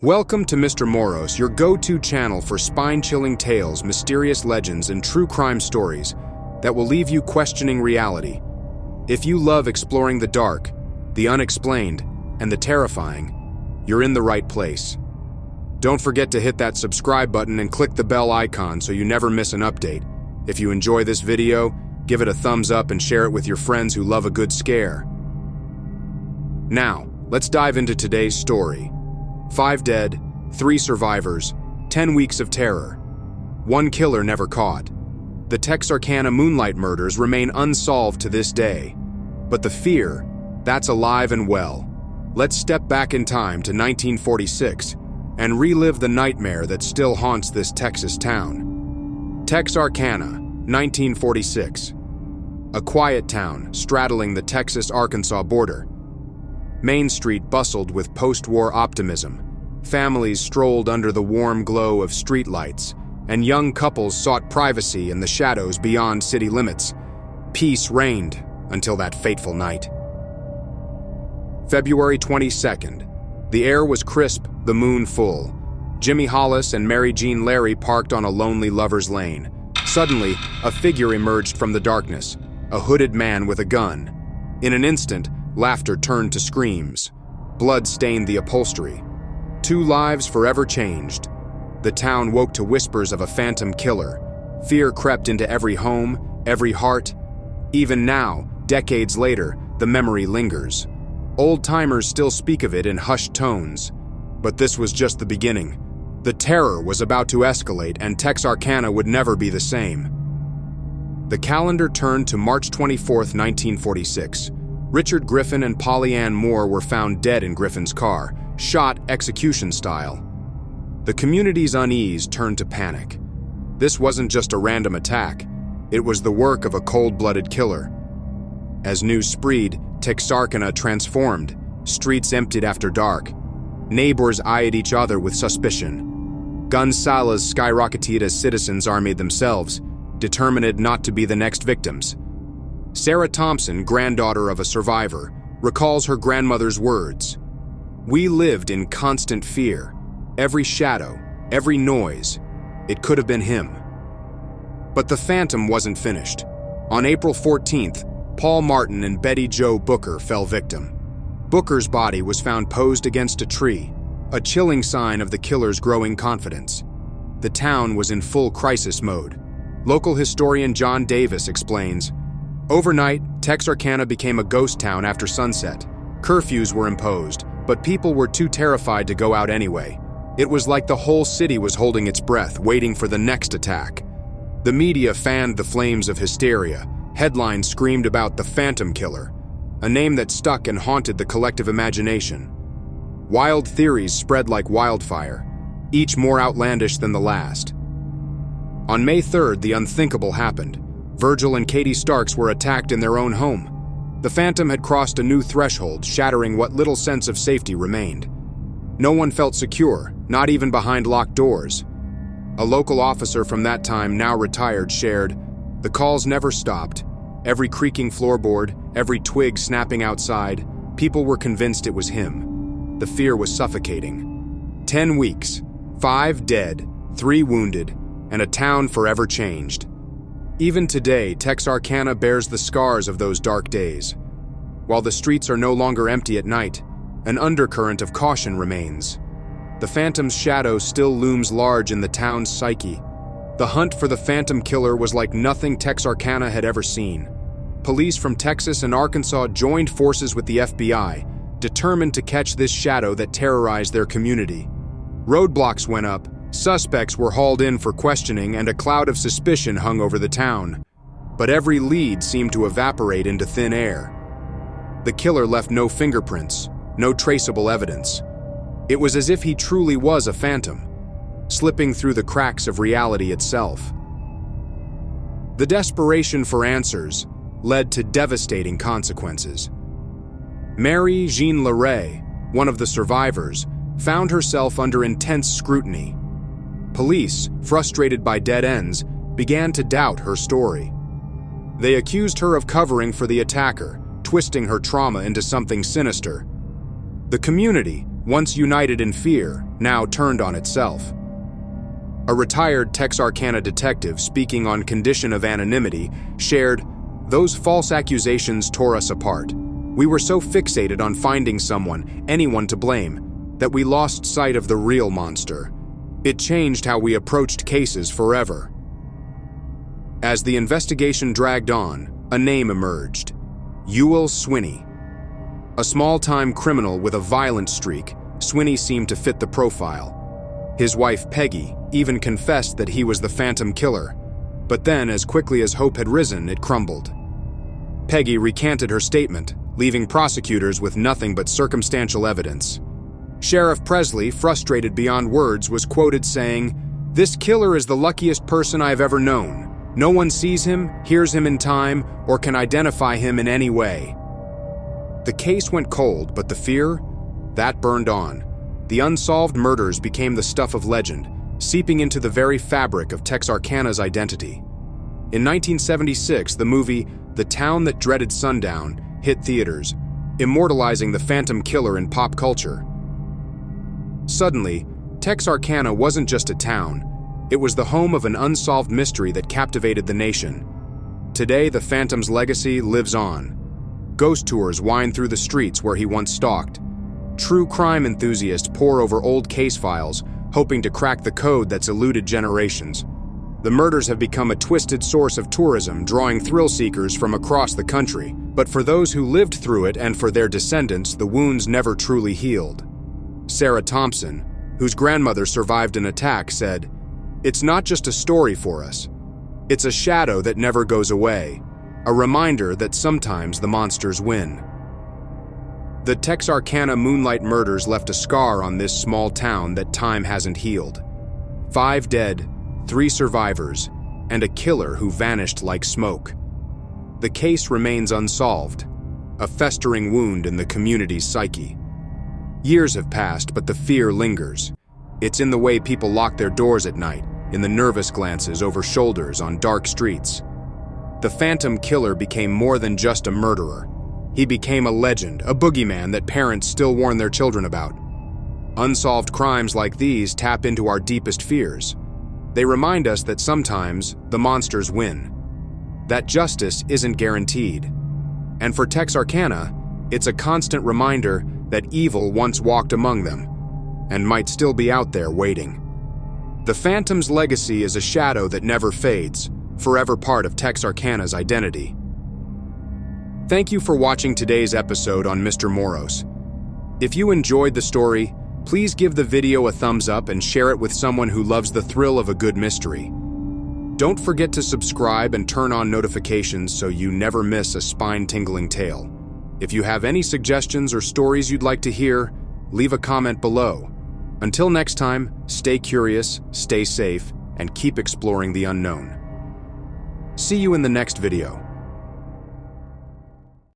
Welcome to Mr. Moros, your go-to channel for spine-chilling tales, mysterious legends, and true crime stories that will leave you questioning reality. If you love exploring the dark, the unexplained, and the terrifying, you're in the right place. Don't forget to hit that subscribe button and click the bell icon so you never miss an update. If you enjoy this video, give it a thumbs up and share it with your friends who love a good scare. Now, let's dive into today's story. 5 dead, 3 survivors, 10 weeks of terror. 1 killer never caught. The Texarkana Moonlight Murders remain unsolved to this day. But the fear, that's alive and well. Let's step back in time to 1946 and relive the nightmare that still haunts this Texas town. Texarkana, 1946. A quiet town straddling the Texas-Arkansas border. Main Street bustled with post-war optimism. Families strolled under the warm glow of streetlights, and young couples sought privacy in the shadows beyond city limits. Peace reigned until that fateful night. February 22nd. The air was crisp, the moon full. Jimmy Hollis and Mary Jean Larry parked on a lonely lover's lane. Suddenly, a figure emerged from the darkness, a hooded man with a gun. In an instant, laughter turned to screams. Blood stained the upholstery. 2 lives forever changed. The town woke to whispers of a phantom killer. Fear crept into every home, every heart. Even now, decades later, the memory lingers. Old-timers still speak of it in hushed tones. But this was just the beginning. The terror was about to escalate, and Texarkana would never be the same. The calendar turned to March 24, 1946. Richard Griffin and Polly Ann Moore were found dead in Griffin's car, shot execution style. The community's unease turned to panic. This wasn't just a random attack. It was the work of a cold-blooded killer. As news spread, Texarkana transformed. Streets emptied after dark. Neighbors eyed each other with suspicion. Gun salas skyrocketed as citizens armed themselves, determined not to be the next victims. Sarah Thompson, granddaughter of a survivor, recalls her grandmother's words. "We lived in constant fear. Every shadow, every noise. It could have been him." But the phantom wasn't finished. On April 14th, Paul Martin and Betty Jo Booker fell victim. Booker's body was found posed against a tree, a chilling sign of the killer's growing confidence. The town was in full crisis mode. Local historian John Davis explains, "Overnight, Texarkana became a ghost town after sunset. Curfews were imposed, but people were too terrified to go out anyway. It was like the whole city was holding its breath, waiting for the next attack." The media fanned the flames of hysteria. Headlines screamed about the Phantom Killer, a name that stuck and haunted the collective imagination. Wild theories spread like wildfire, each more outlandish than the last. On May 3rd, the unthinkable happened. Virgil and Katie Starks were attacked in their own home. The Phantom had crossed a new threshold, shattering what little sense of safety remained. No one felt secure, not even behind locked doors. A local officer from that time, now retired, shared, "The calls never stopped. Every creaking floorboard, every twig snapping outside, people were convinced it was him." The fear was suffocating. 10 weeks, 5 dead, 3 wounded, and a town forever changed. Even today, Texarkana bears the scars of those dark days. While the streets are no longer empty at night, an undercurrent of caution remains. The Phantom's shadow still looms large in the town's psyche. The hunt for the Phantom Killer was like nothing Texarkana had ever seen. Police from Texas and Arkansas joined forces with the FBI, determined to catch this shadow that terrorized their community. Roadblocks went up, suspects were hauled in for questioning, and a cloud of suspicion hung over the town. But every lead seemed to evaporate into thin air. The killer left no fingerprints, no traceable evidence. It was as if he truly was a phantom, slipping through the cracks of reality itself. The desperation for answers led to devastating consequences. Mary Jean Larray, one of the survivors, found herself under intense scrutiny. Police, frustrated by dead ends, began to doubt her story. They accused her of covering for the attacker, twisting her trauma into something sinister. The community, once united in fear, now turned on itself. A retired Texarkana detective speaking on condition of anonymity shared, "Those false accusations tore us apart. We were so fixated on finding someone, anyone to blame, that we lost sight of the real monster. It changed how we approached cases forever." As the investigation dragged on, a name emerged: Ewell Swinney. A small-time criminal with a violent streak, Swinney seemed to fit the profile. His wife, Peggy, even confessed that he was the phantom killer, but then, as quickly as hope had risen, it crumbled. Peggy recanted her statement, leaving prosecutors with nothing but circumstantial evidence. Sheriff Presley, frustrated beyond words, was quoted saying, "This killer is the luckiest person I've ever known. No one sees him, hears him in time, or can identify him in any way." The case went cold, but the fear? That burned on. The unsolved murders became the stuff of legend, seeping into the very fabric of Texarkana's identity. In 1976, the movie The Town That Dreaded Sundown hit theaters, immortalizing the phantom killer in pop culture. Suddenly, Texarkana wasn't just a town. It was the home of an unsolved mystery that captivated the nation. Today, the Phantom's legacy lives on. Ghost tours wind through the streets where he once stalked. True crime enthusiasts pore over old case files, hoping to crack the code that's eluded generations. The murders have become a twisted source of tourism, drawing thrill seekers from across the country. But for those who lived through it and for their descendants, the wounds never truly healed. Sarah Thompson, whose grandmother survived an attack, said, "It's not just a story for us. It's a shadow that never goes away, a reminder that sometimes the monsters win." The Texarkana Moonlight Murders left a scar on this small town that time hasn't healed. 5 dead, 3 survivors, and a killer who vanished like smoke. The case remains unsolved, a festering wound in the community's psyche. Years have passed, but the fear lingers. It's in the way people lock their doors at night, in the nervous glances over shoulders on dark streets. The phantom killer became more than just a murderer. He became a legend, a boogeyman that parents still warn their children about. Unsolved crimes like these tap into our deepest fears. They remind us that sometimes the monsters win, that justice isn't guaranteed. And for Texarkana, it's a constant reminder that evil once walked among them, and might still be out there waiting. The Phantom's legacy is a shadow that never fades, forever part of Texarkana's identity. Thank you for watching today's episode on Mr. Moros. If you enjoyed the story, please give the video a thumbs up and share it with someone who loves the thrill of a good mystery. Don't forget to subscribe and turn on notifications so you never miss a spine-tingling tale. If you have any suggestions or stories you'd like to hear, leave a comment below. Until next time, stay curious, stay safe, and keep exploring the unknown. See you in the next video.